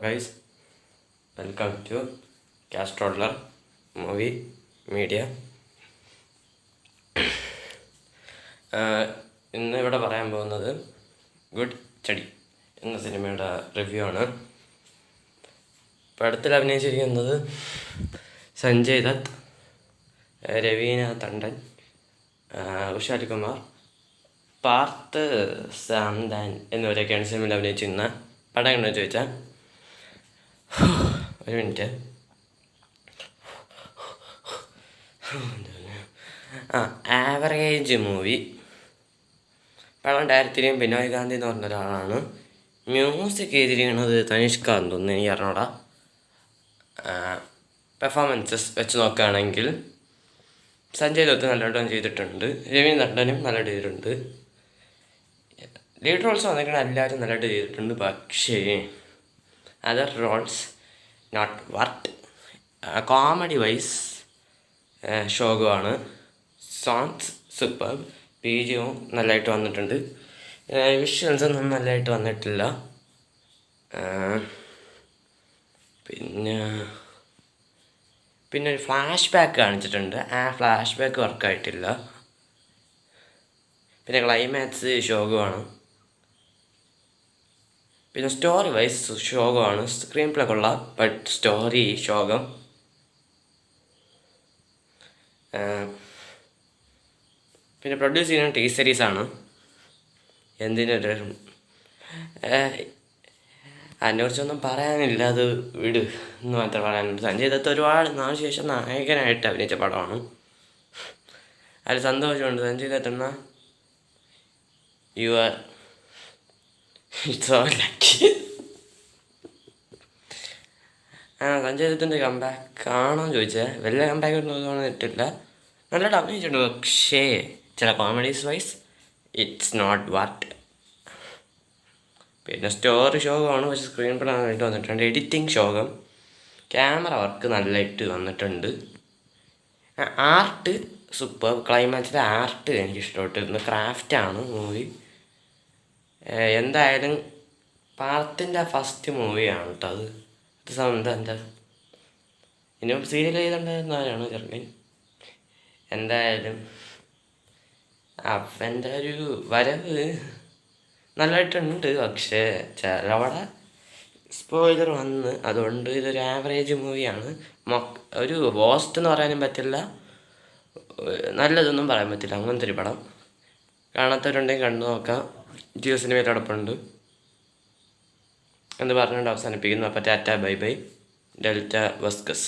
Guys, welcome to Castroller movie media. ഇന്ന് ഇവിടെ പറയാൻ പോകുന്നത് ഗുഡ് സ്റ്റഡി എന്ന സിനിമയുടെ റിവ്യൂ ആണ്. പടത്തിൽ അഭിനയിച്ചിരിക്കുന്നത് സഞ്ജയ് ദത്ത്, രവീന ടണ്ടൻ, ഉഷാൽ കുമാർ, പാർത്ത് സാംദാൻ എന്നിവരൊക്കെയാണ് സിനിമയിൽ അഭിനയിച്ചിരുന്ന. പടം കണ്ടു ചോദിച്ചാൽ ഒരു മിനിറ്റ്. Average movie. പടം ഡയറക്ടറും ബിനോയ് ഗാന്ധി എന്ന് പറഞ്ഞ ഒരാളാണ്. മ്യൂസിക് ചെയ്തിരിക്കുന്നത് തനിഷ്കാന്ത് തോന്നുന്നു, എനിക്ക് അറിഞ്ഞൂടാ. പെർഫോമൻസസ് വെച്ച് നോക്കുകയാണെങ്കിൽ സഞ്ജയ് ദത്ത് നല്ലതായിട്ട് ചെയ്തിട്ടുണ്ട്, രവീന്ദ്ര ടണ്ടനും നല്ലതായിട്ട് ചെയ്തിട്ടുണ്ട്, ലീഡ് റോൾസ് വന്നിരിക്കുന്ന എല്ലാവരും നല്ലതായിട്ട് ചെയ്തിട്ടുണ്ട്. പക്ഷേ other roles not worth. Comedy wise ശോകമാണ്. സോങ്സ് സൂപ്പർ, ബിജിഎം നല്ലതായിട്ട് വന്നിട്ടുണ്ട്. വിഷ്വൽസ് ഒന്നും നല്ലതായിട്ട് വന്നിട്ടില്ല. പിന്നെ ഒരു ഫ്ലാഷ് ബാക്ക് കാണിച്ചിട്ടുണ്ട്, ആ ഫ്ലാഷ് ബാക്ക് വർക്കായിട്ടില്ല. പിന്നെ ക്ലൈമാക്സ് ശോകമാണ്. പിന്നെ സ്റ്റോറി വൈസ് ശോകമാണ്. സ്ക്രീൻ പ്ലേ കൊള്ളാം, ബട്ട് സ്റ്റോറി ശോകം. പിന്നെ പ്രൊഡ്യൂസ് ചെയ്യുന്ന ടി സീരീസാണ്. എന്തിനൊരു അതിനെക്കുറിച്ചൊന്നും പറയാനില്ല, അത് വിട് എന്ന് മാത്രം പറയാനുണ്ട്. സഞ്ജയ് ദത്ത് ഒരുപാട് നാളിന് ശേഷം നായകനായിട്ട് അഭിനയിച്ച പടമാണ്. അതിൽ സന്തോഷമുണ്ട്. സഞ്ജയ് ദത്ത് എന്നാൽ you are so lucky. Sanjay ദത്തിൻ്റെ കംബാക്ക് ആണോ എന്ന് ചോദിച്ചാൽ വലിയ കംബാക്ക് ഒന്നും തോന്നിയിട്ടില്ല. നല്ലതായിട്ട് അഭിനയിച്ചിട്ടുണ്ട്, പക്ഷേ ചില comedies wise it's not worth. പിന്നെ സ്റ്റോറി ശോകമാണ്, പക്ഷേ സ്ക്രീൻ പ്ലേ നന്നായിട്ട് വന്നിട്ടുണ്ട്. എഡിറ്റിംഗ് ശോകം, ക്യാമറ വർക്ക് നല്ലതായിട്ട് വന്നിട്ടുണ്ട്. Art super. ക്ലൈമാക്സിലെ ആർട്ട് എനിക്ക് ഇഷ്ടപ്പെട്ടിരുന്നു. ക്രാഫ്റ്റാണ് മൂവി. എന്തായാലും പാർത്തിൻ്റെ ഫസ്റ്റ് മൂവിയാണ് കേട്ടോ അത്. എന്താ ഇനിയും സീരിയൽ ചെയ്തിട്ടുണ്ടായിരുന്നവരാണ് ചെറുക്കൻ. എന്തായാലും അവൻ്റെ ഒരു വരവ് നല്ലതായിട്ടുണ്ട്, പക്ഷേ ചിലവിടെ സ്പോയിലർ വന്ന്, അതുകൊണ്ട് ഇതൊരു ആവറേജ് മൂവിയാണ്. ഒരു വേസ്റ്റ് എന്ന് പറയാനും പറ്റില്ല, നല്ലതൊന്നും പറയാൻ പറ്റില്ല. അങ്ങനത്തെ ഒരു പടം. കാണാത്തവരുണ്ടെങ്കിൽ കണ്ടു നോക്കാം. ജിയോ സിനിമയിലോടൊപ്പമുണ്ട് എന്ന് പറഞ്ഞുകൊണ്ട് അവസാനിപ്പിക്കുന്നു. അപ്പോൾ ടാറ്റ, ബൈ ബൈ, ഡെൽറ്റ വസ്കസ്.